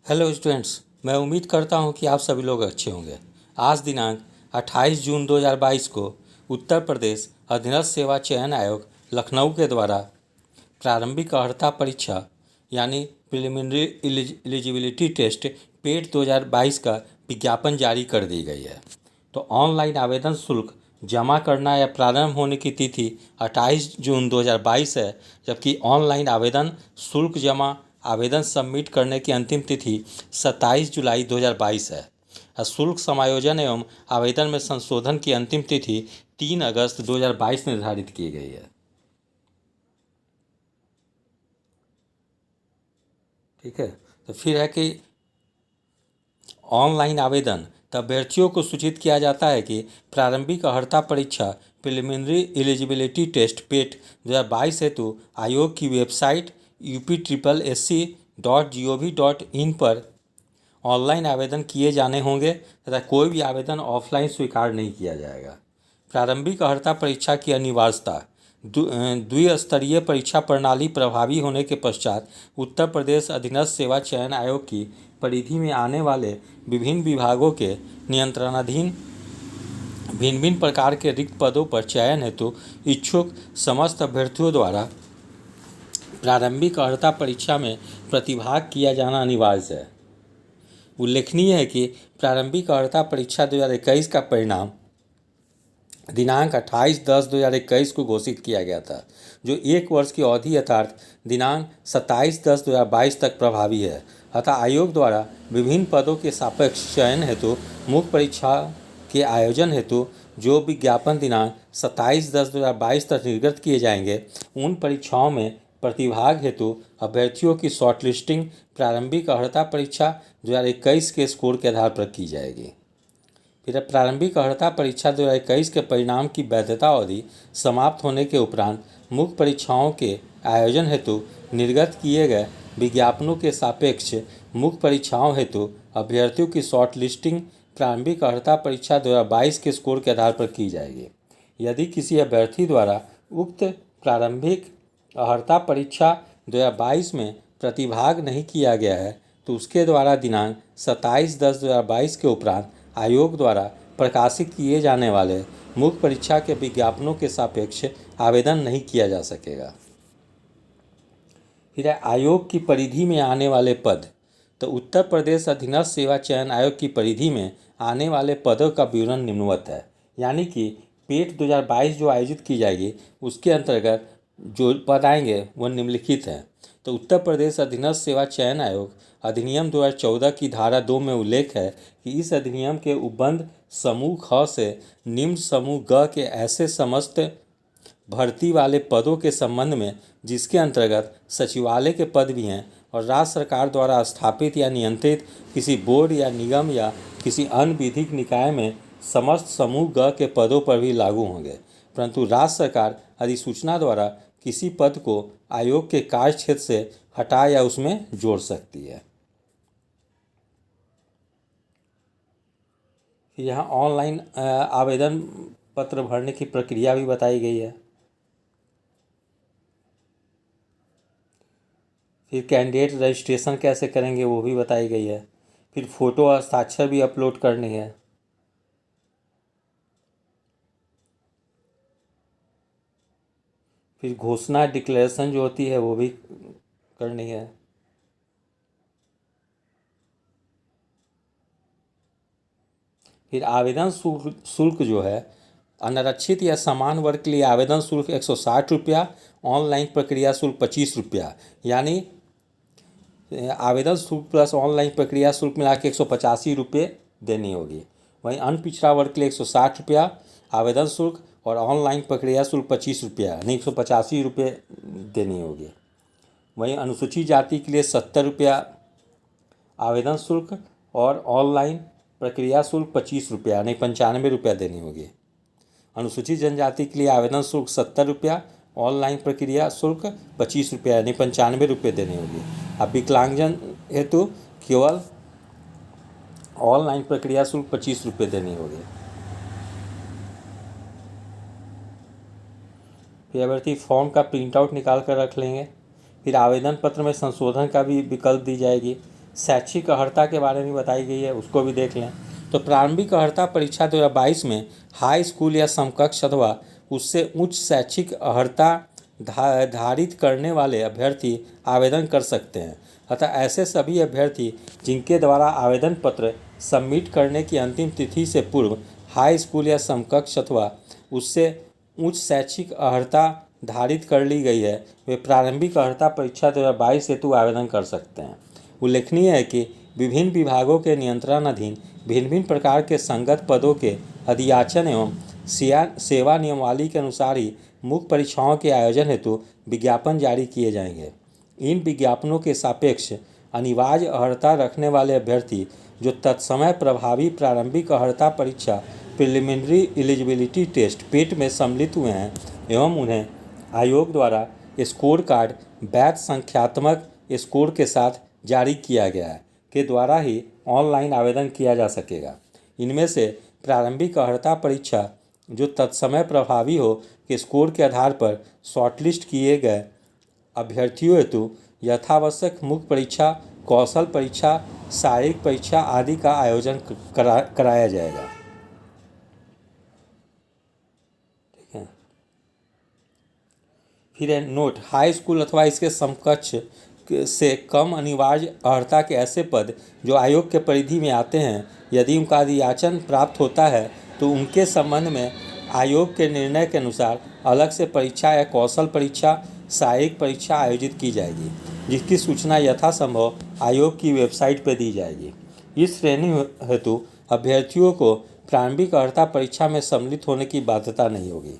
Hello students, मैं उम्मीद करता हूं कि आप सभी लोग अच्छे होंगे। आज दिनांक 28 जून 2022 को उत्तर प्रदेश अधीनस्थ सेवा चयन आयोग लखनऊ के द्वारा प्रारंभिक अर्हता परीक्षा यानी प्रिलिमिनरी एलिजिबिलिटी टेस्ट पेट 2022 का विज्ञापन जारी कर दी गई है। तो ऑनलाइन आवेदन शुल्क जमा करना या प्रारंभ होने की तिथि 28 जून 2022 है, जबकि ऑनलाइन आवेदन शुल्क जमा आवेदन सबमिट करने की अंतिम तिथि 27 जुलाई 2022 है। शुल्क समायोजन एवं आवेदन में संशोधन की अंतिम तिथि 3 अगस्त 2022 निर्धारित की गई है। ठीक है, तो फिर है कि ऑनलाइन आवेदन अभ्यर्थियों को सूचित किया जाता है कि प्रारंभिक अर्हता परीक्षा प्रिलिमिनरी एलिजिबिलिटी टेस्ट पेट 2022 हेतु आयोग की वेबसाइट upSSC.gov.in पर ऑनलाइन आवेदन किए जाने होंगे तथा कोई भी आवेदन ऑफलाइन स्वीकार नहीं किया जाएगा। प्रारंभिक अर्हता परीक्षा की अनिवार्यता द्विस्तरीय परीक्षा प्रणाली प्रभावी होने के पश्चात उत्तर प्रदेश अधीनस्थ सेवा चयन आयोग की परिधि में आने वाले विभिन्न विभागों के नियंत्रणाधीन भिन्न भिन्न प्रकार के रिक्त पदों पर चयन हेतु इच्छुक समस्त अभ्यर्थियों द्वारा प्रारंभिक अर्हता परीक्षा में प्रतिभाग किया जाना अनिवार्य है। उल्लेखनीय है कि प्रारंभिक अर्हता परीक्षा 2021 का परिणाम दिनांक 28/10/2021 को घोषित किया गया था, जो एक वर्ष की अवधि अर्थात दिनांक 27/10/2022 तक प्रभावी है। अतः आयोग द्वारा विभिन्न पदों के सापेक्ष चयन हेतु मुख्य परीक्षा के आयोजन हेतु जो विज्ञापन दिनांक 27/10/2022 तक निर्गत किए जाएंगे, उन परीक्षाओं में प्रतिभाग हेतु अभ्यर्थियों की शॉर्टलिस्टिंग प्रारंभिक अर्हता परीक्षा 2021 के स्कोर के आधार पर की जाएगी। फिर प्रारंभिक अर्हता परीक्षा 2021 के परिणाम की वैधता अवधि समाप्त होने के उपरांत मुख्य परीक्षाओं के आयोजन हेतु निर्गत किए गए विज्ञापनों के सापेक्ष मुख्य परीक्षाओं हेतु अभ्यर्थियों की शॉर्ट लिस्टिंग प्रारंभिक अर्हता परीक्षा 2022 के स्कोर के आधार पर की जाएगी। यदि किसी अभ्यर्थी द्वारा उक्त प्रारंभिक अर्हता परीक्षा 2022 में प्रतिभाग नहीं किया गया है, तो उसके द्वारा दिनांक 27/10/2022 के उपरांत आयोग द्वारा प्रकाशित किए जाने वाले मुख्य परीक्षा के विज्ञापनों के सापेक्ष आवेदन नहीं किया जा सकेगा। फिर आयोग की परिधि में आने वाले पद, तो उत्तर प्रदेश अधीनस्थ सेवा चयन आयोग की परिधि में आने वाले पदों का विवरण निम्नवत है। यानी कि पेट 2022 जो आयोजित की जाएगी उसके अंतर्गत जो पद आएंगे वह निम्नलिखित हैं। तो उत्तर प्रदेश अधीनस्थ सेवा चयन आयोग अधिनियम 2014 की धारा 2 में उल्लेख है कि इस अधिनियम के उपबंध समूह ख से निम्न समूह ग के ऐसे समस्त भर्ती वाले पदों के संबंध में जिसके अंतर्गत सचिवालय के पद भी हैं और राज्य सरकार द्वारा स्थापित या नियंत्रित किसी बोर्ड या निगम या किसी अन्य विधिक निकाय में समस्त समूह ग के पदों पर भी लागू होंगे, परंतु राज्य सरकार अधिसूचना द्वारा किसी पद को आयोग के कार्य क्षेत्र से हटा या उसमें जोड़ सकती है। यहाँ ऑनलाइन आवेदन पत्र भरने की प्रक्रिया भी बताई गई है। फिर कैंडिडेट रजिस्ट्रेशन कैसे करेंगे वो भी बताई गई है। फिर फ़ोटो और हस्ताक्षर भी अपलोड करनी है। फिर घोषणा डिक्लेरेशन जो होती है वो भी करनी है। फिर आवेदन शुल्क जो है अनारक्षित या समान वर्ग के लिए आवेदन शुल्क 160 रुपया, ऑनलाइन प्रक्रिया शुल्क 25 रुपया, यानी आवेदन शुल्क प्लस ऑनलाइन प्रक्रिया शुल्क मिला के 185 रुपये देनी होगी। वहीं अन्य पिछड़ा वर्ग के लिए 160 रुपया आवेदन शुल्क और ऑनलाइन प्रक्रिया शुल्क 25 रुपया यानी 185 रुपये देनी होगी। वहीं अनुसूचित जाति के लिए 70 रुपया आवेदन शुल्क और ऑनलाइन प्रक्रिया शुल्क 25 रुपया यानी 95 रुपया देनी होगी। अनुसूचित जनजाति के लिए आवेदन शुल्क 70 रुपया, ऑनलाइन प्रक्रिया शुल्क 25 रुपया यानी 95 रुपये देनी होगी। अब विकलांगजन हेतु केवल ऑनलाइन प्रक्रिया शुल्क 25 रुपये देनी होगी। फिर अभ्यर्थी फॉर्म का प्रिंट आउट निकाल कर रख लेंगे। फिर आवेदन पत्र में संशोधन का भी विकल्प दी जाएगी। शैक्षिक अर्हता के बारे में बताई गई है, उसको भी देख लें। तो प्रारंभिक अर्हता परीक्षा 2022 में हाई स्कूल या समकक्ष अथवा उससे उच्च शैक्षिक अर्हता धारित करने वाले अभ्यर्थी आवेदन कर सकते हैं। अतः ऐसे सभी अभ्यर्थी जिनके द्वारा आवेदन पत्र सबमिट करने की अंतिम तिथि से पूर्व हाई स्कूल या समकक्ष अथवा उससे उच्च शैक्षिक अर्हता धारित कर ली गई है, वे प्रारंभिक अर्हता परीक्षा 2022 हेतु आवेदन कर सकते हैं। उल्लेखनीय है कि विभिन्न विभागों के नियंत्रणाधीन भिन्न भिन्न प्रकार के संगत पदों के अधियाचन एवं सेवा नियमावली के अनुसार ही मुख्य परीक्षाओं के आयोजन हेतु विज्ञापन जारी किए जाएंगे। इन विज्ञापनों के सापेक्ष अनिवार्य अर्हता रखने वाले अभ्यर्थी जो तत्समय प्रभावी प्रारंभिक अर्हता परीक्षा प्रिलिमिनरी एलिजिबिलिटी टेस्ट पेट में सम्मिलित हुए हैं एवं उन्हें आयोग द्वारा स्कोर कार्ड वैध संख्यात्मक स्कोर के साथ जारी किया गया है के द्वारा ही ऑनलाइन आवेदन किया जा सकेगा। इनमें से प्रारंभिक अर्हता परीक्षा जो तत्समय प्रभावी हो के स्कोर के आधार पर शॉर्टलिस्ट किए गए अभ्यर्थियों हेतु यथावश्यक मुख्य परीक्षा, कौशल परीक्षा, शारीरिक परीक्षा आदि का आयोजन कराया जाएगा। ठीक है। फिर है नोट, हाई स्कूल अथवा इसके समकक्ष से कम अनिवार्य अर्हता के ऐसे पद जो आयोग के परिधि में आते हैं, यदि उनका अधियाचन प्राप्त होता है तो उनके संबंध में आयोग के निर्णय के अनुसार अलग से परीक्षा या कौशल परीक्षा, शारीरिक परीक्षा आयोजित की जाएगी, जिसकी सूचना यथासंभव आयोग की वेबसाइट पर दी जाएगी। इस श्रेणी हेतु अभ्यर्थियों को प्रारंभिक अर्हता परीक्षा में सम्मिलित होने की बाध्यता नहीं होगी।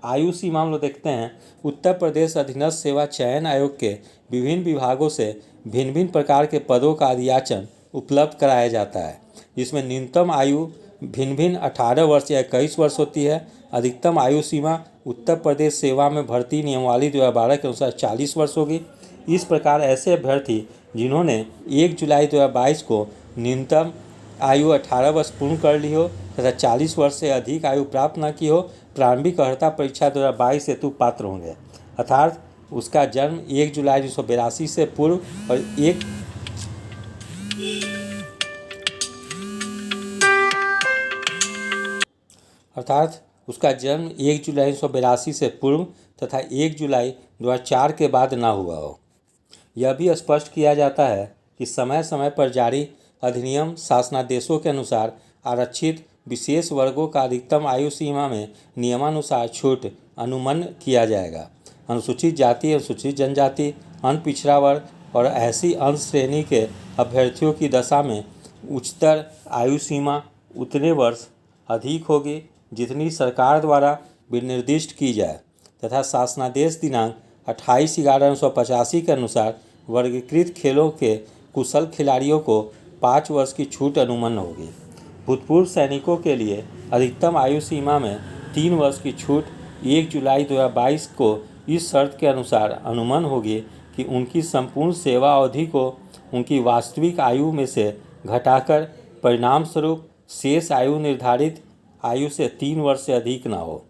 आयु सीमा हम लोग देखते हैं, उत्तर प्रदेश अधीनस्थ सेवा चयन आयोग के विभिन्न विभागों से भिन्न भिन्न प्रकार के पदों का अधियाचन उपलब्ध कराया जाता है, जिसमें न्यूनतम आयु भिन्न भिन्न 18 वर्ष या 21 वर्ष होती है। अधिकतम आयु सीमा उत्तर प्रदेश सेवा में भर्ती नियमावली 2012 के अनुसार 40 वर्ष होगी। इस प्रकार ऐसे अभ्यर्थी जिन्होंने 1 जुलाई 2022 को न्यूनतम आयु 18 वर्ष पूर्ण कर ली हो तथा 40 वर्ष से अधिक आयु प्राप्त न की हो, प्रारंभिक अर्हता परीक्षा 2022 हेतु पात्र होंगे, अर्थात उसका जन्म 1 जुलाई 1982 से पूर्व और 1 जुलाई 1982 से पूर्व तथा 1 जुलाई 2004 के बाद ना हुआ हो। यह भी स्पष्ट किया जाता है कि समय समय पर जारी अधिनियम शासनादेशों के अनुसार आरक्षित विशेष वर्गों का अधिकतम आयु सीमा में नियमानुसार छूट अनुमन्य किया जाएगा। अनुसूचित जाति, अनुसूचित जनजाति, अन्य पिछड़ा वर्ग और ऐसी अन्य श्रेणी के अभ्यर्थियों की दशा में उच्चतर आयु सीमा उतने वर्ष अधिक होगी जितनी सरकार द्वारा विनिर्दिष्ट की जाए तथा शासनादेश दिनांक 28/11/1985 के अनुसार वर्गीकृत खेलों के कुशल खिलाड़ियों को 5 वर्ष की छूट अनुमन्य होगी। भूतपूर्व सैनिकों के लिए अधिकतम आयु सीमा में 3 वर्ष की छूट 1 जुलाई 2022 को इस शर्त के अनुसार अनुमन्य होगी कि उनकी संपूर्ण सेवा अवधि को उनकी वास्तविक आयु में से घटाकर परिणामस्वरूप शेष आयु निर्धारित आयु से 3 वर्ष से अधिक न हो।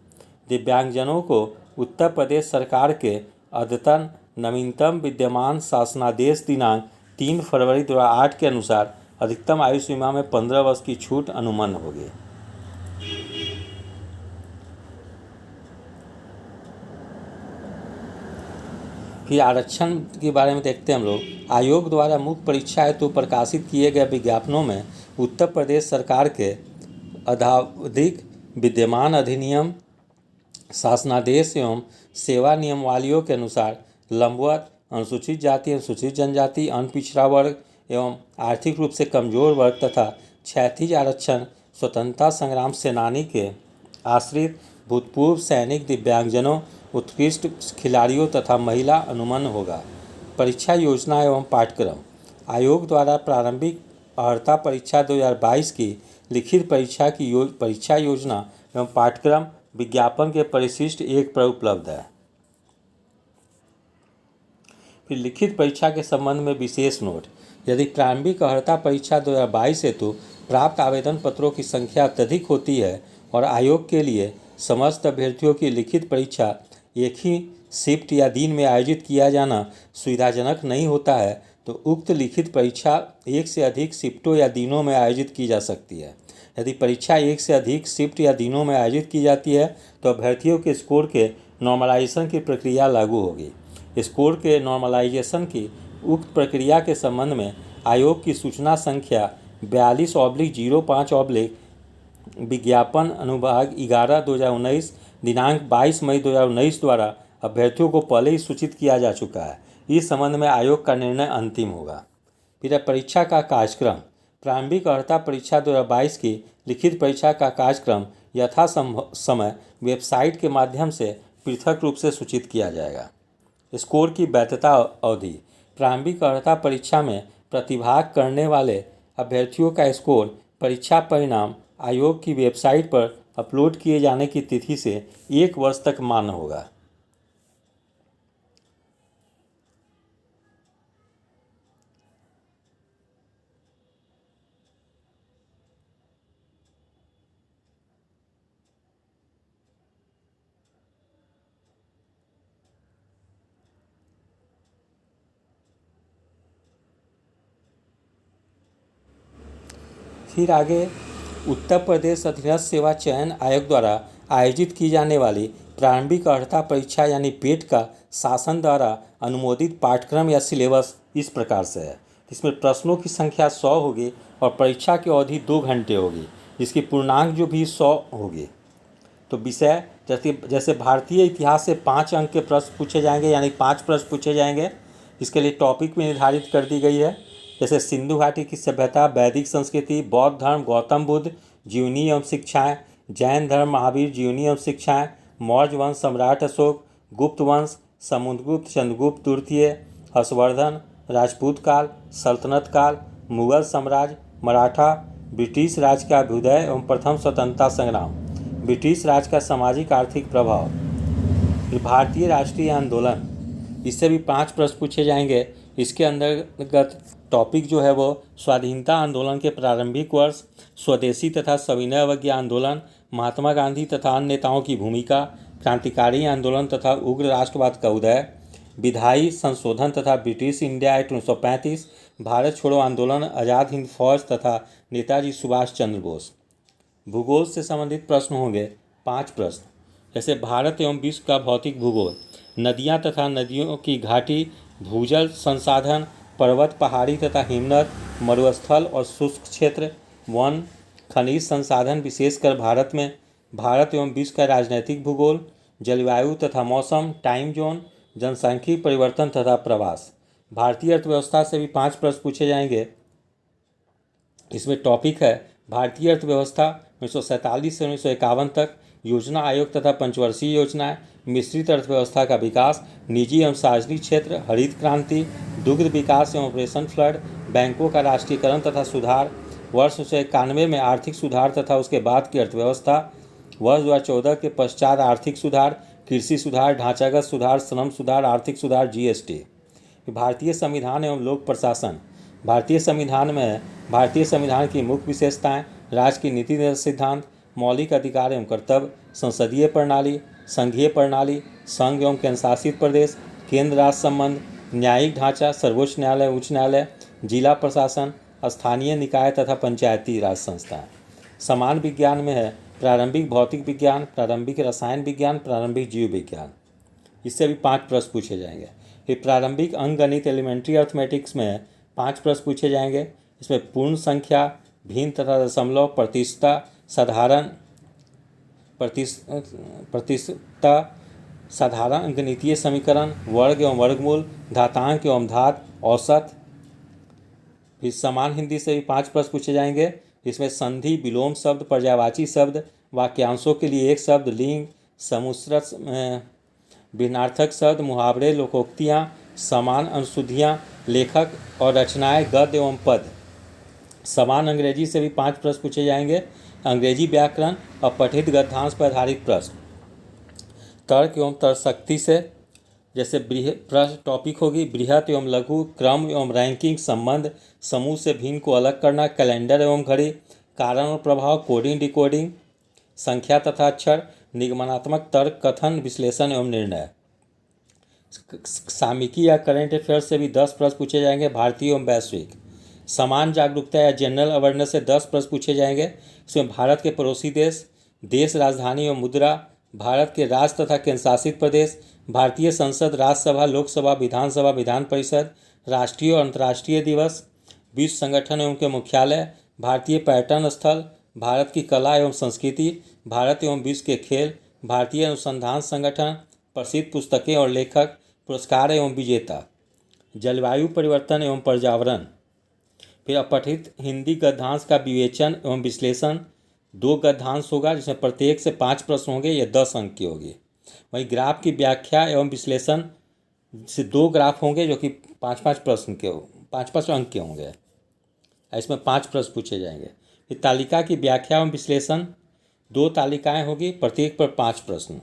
दिव्यांगजनों को उत्तर प्रदेश सरकार के अद्यतन नवीनतम विद्यमान शासनादेश दिनांक 3 फरवरी 2008 के अनुसार अधिकतम आयु सीमा में 15 वर्ष की छूट अनुमन्य होगी। फिर आरक्षण के बारे में देखते हैं हम लोग। आयोग द्वारा मुख्य परीक्षा हेतु प्रकाशित किए गए विज्ञापनों में उत्तर प्रदेश सरकार के अद्यावधिक विद्यमान अधिनियम, शासनादेश एवं सेवा नियमावलियों के अनुसार लंबवत, अनुसूचित जाति, अनुसूचित जनजाति, अन्य पिछड़ा वर्ग एवं आर्थिक रूप से कमजोर वर्ग तथा क्षैतिज आरक्षण स्वतंत्रता संग्राम सेनानी के आश्रित, भूतपूर्व सैनिक, दिव्यांगजनों, उत्कृष्ट खिलाड़ियों तथा महिला अनुमन्य होगा। परीक्षा योजना एवं पाठ्यक्रम। आयोग द्वारा प्रारंभिक अर्हता परीक्षा 2022 की लिखित परीक्षा की परीक्षा योजना एवं पाठ्यक्रम विज्ञापन के परिशिष्ट 1 पर उपलब्ध है। फिर लिखित परीक्षा के संबंध में विशेष नोट। यदि प्रारंभिक अर्हता परीक्षा 2022 हेतु प्राप्त आवेदन पत्रों की संख्या अत्यधिक होती है और आयोग के लिए समस्त अभ्यर्थियों की लिखित परीक्षा एक ही शिफ्ट या दिन में आयोजित किया जाना सुविधाजनक नहीं होता है, तो उक्त लिखित परीक्षा एक से अधिक शिफ्टों या दिनों में आयोजित की जा सकती है। यदि परीक्षा एक से अधिक शिफ्ट या दिनों में आयोजित की जाती है तो अभ्यर्थियों के स्कोर के नॉर्मलाइजेशन की प्रक्रिया लागू होगी। स्कोर के नॉर्मलाइजेशन की उक्त प्रक्रिया के संबंध में आयोग की सूचना संख्या 42/05/ विज्ञापन अनुभाग 11/2019 दिनांक 22 मई 2019 द्वारा अभ्यर्थियों को पहले ही सूचित किया जा चुका है। इस संबंध में आयोग का निर्णय अंतिम होगा। फिर परीक्षा का कार्यक्रम। प्रारंभिक अर्हता परीक्षा 2022 की लिखित परीक्षा का कार्यक्रम यथा समय वेबसाइट के माध्यम से पृथक रूप से सूचित किया जाएगा। स्कोर की वैधता अवधि। प्रारंभिक अर्हता परीक्षा में प्रतिभाग करने वाले अभ्यर्थियों का स्कोर परीक्षा परिणाम आयोग की वेबसाइट पर अपलोड किए जाने की तिथि से 1 वर्ष तक मान्य होगा। फिर आगे उत्तर प्रदेश अधीनस्थ सेवा चयन आयोग द्वारा आयोजित की जाने वाली प्रारंभिक अर्हता परीक्षा यानी पेट का शासन द्वारा अनुमोदित पाठ्यक्रम या सिलेबस इस प्रकार से है। इसमें प्रश्नों की संख्या 100 होगी और परीक्षा की अवधि 2 घंटे होगी, जिसकी पूर्णांक जो भी 100 होगी। तो विषय जैसे भारतीय इतिहास से 5 अंक के प्रश्न पूछे जाएंगे, यानी 5 प्रश्न पूछे जाएंगे। इसके लिए टॉपिक भी निर्धारित कर दी गई है, जैसे सिंधु घाटी की सभ्यता, वैदिक संस्कृति, बौद्ध धर्म, गौतम बुद्ध, जीवनी एवं शिक्षाएं, जैन धर्म, महावीर, जीवनी एवं शिक्षाएं, मौर्य वंश, सम्राट अशोक, गुप्त वंश, समुद्रगुप्त, चंद्रगुप्त तृतीय, हर्षवर्धन, राजपूत काल, सल्तनत काल, मुगल साम्राज्य, मराठा, ब्रिटिश राज का अभ्युदय एवं प्रथम स्वतंत्रता संग्राम, ब्रिटिश राज का सामाजिक आर्थिक प्रभाव, भारतीय राष्ट्रीय आंदोलन, इससे भी 5 प्रश्न पूछे जाएंगे। इसके अंतर्गत टॉपिक जो है वो स्वाधीनता आंदोलन के प्रारंभिक वर्ष, स्वदेशी तथा सविनय अवज्ञा आंदोलन, महात्मा गांधी तथा अन्य नेताओं की भूमिका, क्रांतिकारी आंदोलन तथा उग्र राष्ट्रवाद का उदय, विधायी संशोधन तथा ब्रिटिश इंडिया एक्ट 1935, भारत छोड़ो आंदोलन, आज़ाद हिंद फौज तथा नेताजी सुभाष चंद्र बोस। भूगोल से संबंधित प्रश्न होंगे 5 प्रश्न, जैसे भारत एवं विश्व का भौतिक भूगोल, नदियाँ तथा नदियों की घाटी, भूजल संसाधन, पर्वत, पहाड़ी तथा हिमनद, मरुस्थल और शुष्क क्षेत्र, वन, खनिज संसाधन विशेषकर भारत में, भारत एवं विश्व का राजनैतिक भूगोल, जलवायु तथा मौसम, टाइम जोन, जनसांख्यिकी परिवर्तन तथा प्रवास। भारतीय अर्थव्यवस्था से भी 5 प्रश्न पूछे जाएंगे। इसमें टॉपिक है भारतीय अर्थव्यवस्था 1947 से 1951 तक, योजना आयोग तथा पंचवर्षीय योजनाएं, मिश्रित अर्थव्यवस्था का विकास, निजी एवं सार्वजनिक क्षेत्र, हरित क्रांति, दुग्ध विकास एवं ऑपरेशन फ्लड, बैंकों का राष्ट्रीयकरण तथा सुधार, वर्ष 1991 में आर्थिक सुधार तथा उसके बाद की अर्थव्यवस्था, वर्ष 2014 के पश्चात आर्थिक सुधार, कृषि सुधार, ढांचागत सुधार, श्रम सुधार, आर्थिक सुधार, जीएसटी। भारतीय संविधान एवं लोक प्रशासन। भारतीय संविधान की मुख्य विशेषताएं, राज्य की नीति निर्देशक सिद्धांत, मौलिक अधिकार एवं कर्तव्य, संसदीय प्रणाली, संघीय प्रणाली, संघ एवं केंद्र शासित प्रदेश, केंद्र राज्य संबंध, न्यायिक ढांचा, सर्वोच्च न्यायालय, उच्च न्यायालय, जिला प्रशासन, स्थानीय निकाय तथा पंचायती राज संस्थाएं। समान विज्ञान में है प्रारंभिक भौतिक विज्ञान, प्रारंभिक रसायन विज्ञान, प्रारंभिक जीव विज्ञान। इससे भी 5 प्रश्न पूछे जाएंगे। फिर प्रारंभिक अंकगणित एलिमेंट्री अर्थमेटिक्स में 5 प्रश्न पूछे जाएंगे। इसमें पूर्ण संख्या, भिन्न तथा दशमलव, प्रतिशतता, साधारण प्रतिशतता, साधारण अंकगणितीय समीकरण, वर्ग एवं वर्गमूल, घातांक एवं घात, औसत। फिर समान हिंदी से भी 5 प्रश्न पूछे जाएंगे। इसमें संधि, विलोम शब्द, पर्यायवाची शब्द, वाक्यांशों के लिए एक शब्द, लिंग, समुश्रत भिन्नार्थक शब्द, मुहावरे, लोकोक्तियाँ, समान अनुशुद्धियाँ, लेखक और रचनाएं, गद्य एवं पद। समान अंग्रेजी से भी 5 प्रश्न पूछे जाएंगे। अंग्रेजी व्याकरण और पठित गद्यांश पर आधारित प्रश्न। तर्क एवं तर्कशक्ति से, जैसे प्रश्न टॉपिक होगी बृहत एवं लघु, क्रम एवं रैंकिंग, संबंध, समूह से भिन्न को अलग करना, कैलेंडर एवं घड़ी, कारण और प्रभाव, कोडिंग डिकोडिंग, संख्या तथा अक्षर, निगमनात्मक तर्क, कथन, विश्लेषण एवं निर्णय। सामयिकी या करंट अफेयर्स से भी 10 प्रश्न पूछे जाएंगे, भारतीय एवं वैश्विक। समान जागरूकता या जनरल अवेयरनेस से 10 प्रश्न पूछे जाएंगे। इसमें भारत के पड़ोसी देश, देश राजधानी एवं मुद्रा, भारत के राज्य तथा केंद्र शासित प्रदेश, भारतीय संसद, राज्यसभा, लोकसभा, विधानसभा, विधान परिषद, राष्ट्रीय और अंतर्राष्ट्रीय दिवस, विश्व संगठन एवं उनके मुख्यालय, भारतीय पर्यटन स्थल, भारत की कला एवं संस्कृति, भारत एवं विश्व के खेल, भारतीय अनुसंधान संगठन, प्रसिद्ध पुस्तकें और लेखक, पुरस्कार एवं विजेता, जलवायु परिवर्तन एवं पर्यावरण। फिर अपठित हिंदी गद्यांश का विवेचन एवं विश्लेषण, 2 गद्यांश होगा जिसमें प्रत्येक से 5 प्रश्न होंगे, ये 10 अंक की होगी। वहीं ग्राफ की व्याख्या एवं विश्लेषण से 2 ग्राफ होंगे जो कि 5-5 प्रश्न के 5-5 अंक के होंगे, इसमें 5 प्रश्न पूछे जाएंगे। फिर तालिका की व्याख्या एवं विश्लेषण, 2 तालिकाएं होगी, प्रत्येक पर 5 प्रश्न।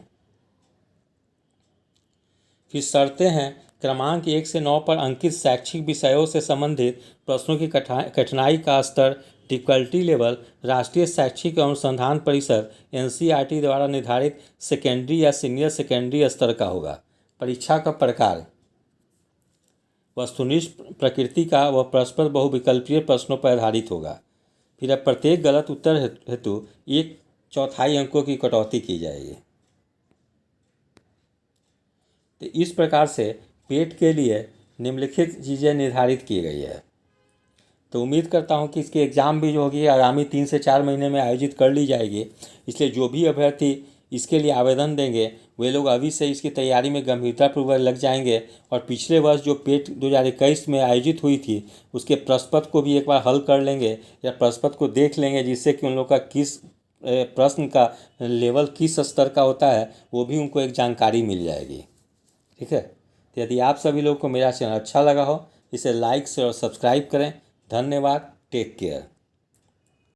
फिर शर्तें हैं, क्रमांक 1 से 9 पर अंकित शैक्षिक विषयों से संबंधित प्रश्नों की कठिनाई का स्तर, डिफिकल्टी लेवल, राष्ट्रीय शैक्षिक एवं अनुसंधान परिषद NCERT द्वारा निर्धारित सेकेंडरी या सीनियर सेकेंडरी स्तर का होगा। परीक्षा का प्रकार वस्तुनिष्ठ प्रकृति का व परस्पर बहुविकल्पीय प्रश्नों पर आधारित होगा। फिर अब प्रत्येक गलत उत्तर हेतु 1/4 अंकों की कटौती की जाएगी। तो इस प्रकार से पेट के लिए निम्नलिखित चीज़ें निर्धारित की गई है। तो उम्मीद करता हूं कि इसकी एग्ज़ाम भी जो होगी आगामी 3 से 4 महीने में आयोजित कर ली जाएगी। इसलिए जो भी अभ्यर्थी इसके लिए आवेदन देंगे वे लोग अभी से इसकी तैयारी में गंभीरतापूर्वक लग जाएंगे और पिछले वर्ष जो पेट 2021 में आयोजित हुई थी उसके प्रश्न पत्र को भी एक बार हल कर लेंगे या प्रश्न पत्र को देख लेंगे, जिससे कि उन लोग का किस प्रश्न का लेवल किस स्तर का होता है वो भी उनको एक जानकारी मिल जाएगी। ठीक है, तो यदि आप सभी लोग को मेरा चैनल अच्छा लगा हो इसे लाइक से और सब्सक्राइब करें। धन्यवाद, टेक केयर।